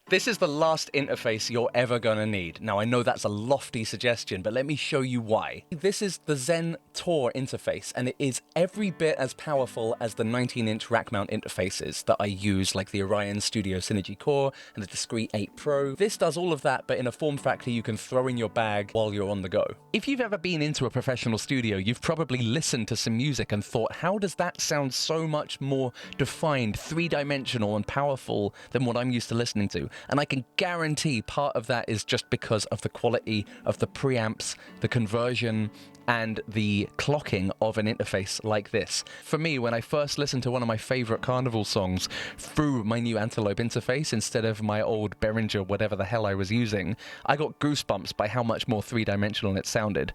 This is the last interface you're ever gonna need. Now, I know that's a lofty suggestion, but let me show you why. This is the Zen Tour interface, and it is every bit as powerful as the 19-inch rack mount interfaces that I use, like the Orion Studio Synergy Core and the Discrete 8 Pro. This does all of that, but in a form factor you can throw in your bag while you're on the go. If you've ever been into a professional studio, you've probably listened to some music and thought, how does that sound so much more defined, three-dimensional, and powerful than what I'm used to listening to? And I can guarantee part of that is just because of the quality of the preamps, the conversion, and the clocking of an interface like this. For me, when I first listened to one of my favorite Carnival songs through my new Antelope interface instead of my old Behringer, whatever the hell I was using, I got goosebumps by how much more three-dimensional it sounded.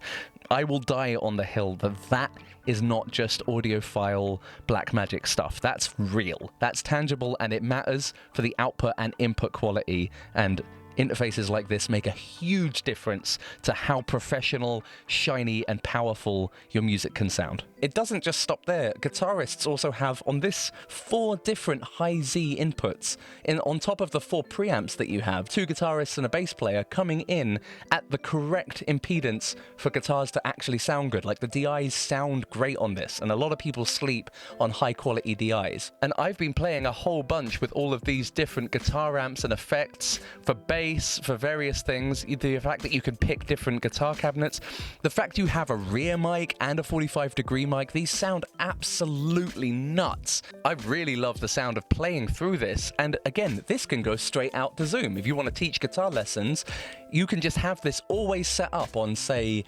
I will die on the hill that that is not just audiophile black magic stuff. That's real. That's tangible, and it matters for the output and input quality, and interfaces like this make a huge difference to how professional, shiny, and powerful your music can sound. It doesn't just stop there. Guitarists also have on this 4 different high Z inputs. On top of the 4 preamps that you have, 2 guitarists and a bass player coming in at the correct impedance for guitars to actually sound good. Like, the DIs sound great on this, and a lot of people sleep on high quality DIs. And I've been playing a whole bunch with all of these different guitar amps and effects for bass, for various things. The fact that you can pick different guitar cabinets, the fact you have a rear mic and a 45-degree mic, these sound absolutely nuts. I really love the sound of playing through this, and again, this can go straight out to Zoom. If you want to teach guitar lessons, you can just have this always set up on, say,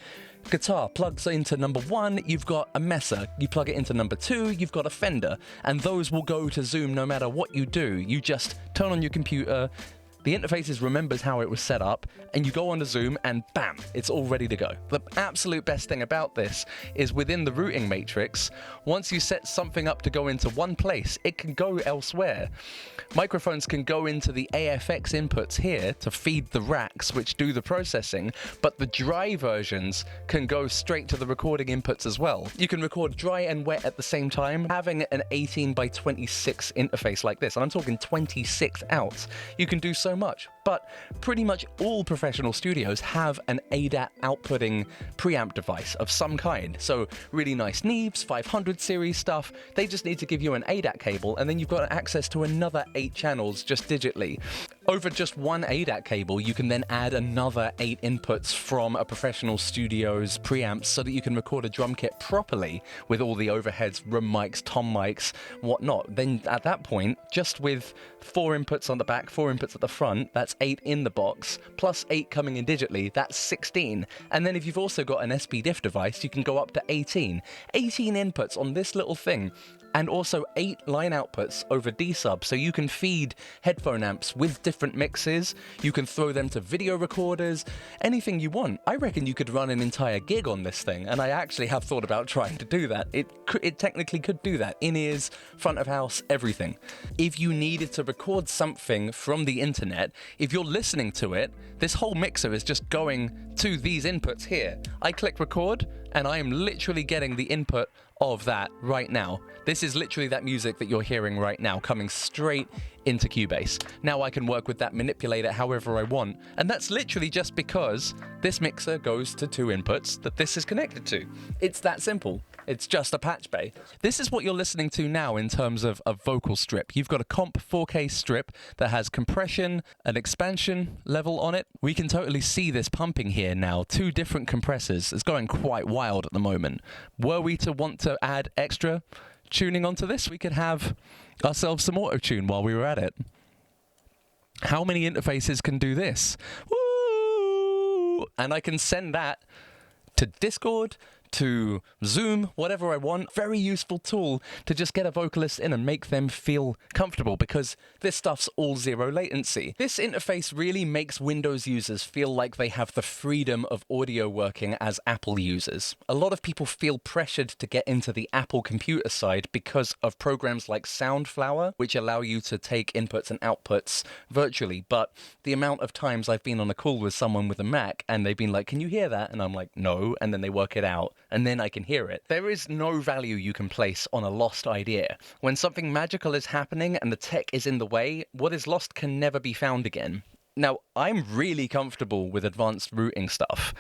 guitar plugs into number 1, you've got a Mesa. You plug it into number 2, you've got a Fender, and those will go to Zoom no matter what you do. You just turn on your computer, the interface remembers how it was set up, and you go on to Zoom and bam, it's all ready to go. The absolute best thing about this is within the routing matrix, once you set something up to go into one place, it can go elsewhere. Microphones can go into the AFX inputs here to feed the racks which do the processing, but the dry versions can go straight to the recording inputs as well. You can record dry and wet at the same time. Having an 18 by 26 interface like this, and I'm talking 26 outs, you can do so much. But pretty much all professional studios have an ADAT outputting preamp device of some kind. So really nice Neves, 500 series stuff, they just need to give you an ADAT cable, and then you've got access to another 8 channels just digitally. Over just one ADAT cable, you can then add another 8 inputs from a professional studio's preamps so that you can record a drum kit properly with all the overheads, room mics, tom mics, whatnot. Then at that point, just with 4 inputs on the back, 4 inputs at the front, that's 8 in the box, plus 8 coming in digitally, that's 16. And then if you've also got an SPDIF device, you can go up to 18. 18 inputs on this little thing. And also 8 line outputs over D-sub, so you can feed headphone amps with different mixes, you can throw them to video recorders, anything you want. I reckon you could run an entire gig on this thing, and I actually have thought about trying to do that. It technically could do that. In-ears, front of house, everything. If you needed to record something from the internet, if you're listening to it, this whole mixer is just going to these inputs here. I click record, and I am literally getting the input of that right now. This is literally that music that you're hearing right now coming straight into Cubase. Now I can work with that, manipulate it however I want, and that's literally just because this mixer goes to 2 inputs that this is connected to. It's that simple. It's just a patch bay. This is what you're listening to now in terms of a vocal strip. You've got a comp 4K strip that has compression and expansion level on it. We can totally see this pumping here now. 2 different compressors. It's going quite wild at the moment. Were we to want to add extra tuning onto this, we could have ourselves some auto-tune while we were at it. How many interfaces can do this? Woo! And I can send that to Discord, to Zoom, whatever I want. Very useful tool to just get a vocalist in and make them feel comfortable, because this stuff's all 0 latency. This interface really makes Windows users feel like they have the freedom of audio working as Apple users. A lot of people feel pressured to get into the Apple computer side because of programs like Soundflower, which allow you to take inputs and outputs virtually. But the amount of times I've been on a call with someone with a Mac and they've been like, "Can you hear that?" And I'm like, "No," and then they work it out. and then I can hear it. There is no value you can place on a lost idea. When something magical is happening and the tech is in the way, what is lost can never be found again. Now, I'm really comfortable with advanced routing stuff,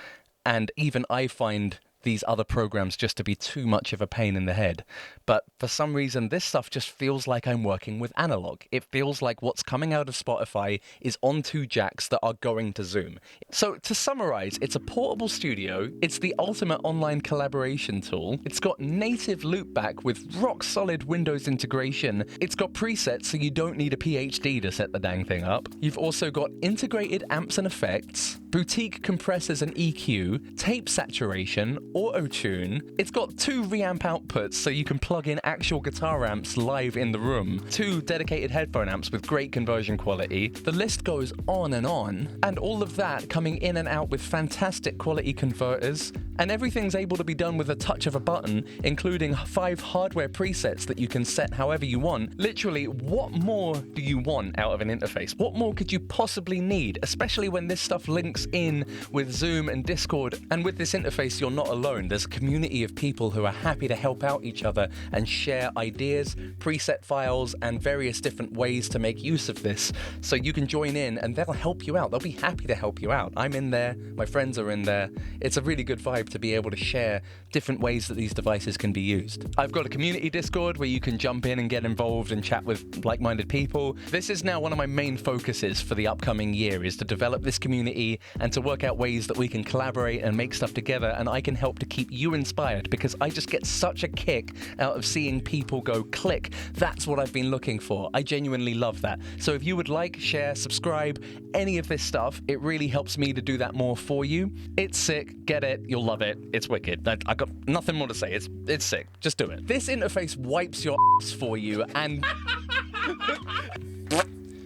and even I find these other programs just to be too much of a pain in the head. But for some reason, this stuff just feels like I'm working with analog. It feels like what's coming out of Spotify is on two jacks that are going to Zoom. So to summarize, it's a portable studio, it's the ultimate online collaboration tool, it's got native loopback with rock-solid Windows integration, it's got presets so you don't need a PhD to set the dang thing up, you've also got integrated amps and effects, boutique compressors and EQ, tape saturation, auto-tune, it's got 2 reamp outputs so you can plug in actual guitar amps live in the room, 2 dedicated headphone amps with great conversion quality, the list goes on, and all of that coming in and out with fantastic quality converters, and everything's able to be done with a touch of a button, including 5 hardware presets that you can set however you want. Literally, what more do you want out of an interface? What more could you possibly need, especially when this stuff links in with Zoom and Discord, and with this interface you're not alone. There's a community of people who are happy to help out each other and share ideas, preset files, and various different ways to make use of this. So you can join in and they'll help you out. They'll be happy to help you out. I'm in there, my friends are in there. It's a really good vibe to be able to share different ways that these devices can be used. I've got a community Discord where you can jump in and get involved and chat with like-minded people. This is now one of my main focuses for the upcoming year, is to develop this community and to work out ways that we can collaborate and make stuff together, and I can help to keep you inspired, because I just get such a kick out of seeing people go click. That's what I've been looking for. I genuinely love that. So if you would like, share, subscribe, any of this stuff, it really helps me to do that more for you. It's sick. Get it. You'll love it. It's wicked. I got nothing more to say. It's sick. Just do it. This interface wipes your ass for you, and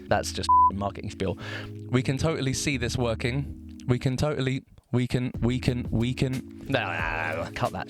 that's just marketing spiel. We can totally see this working. We can cut that.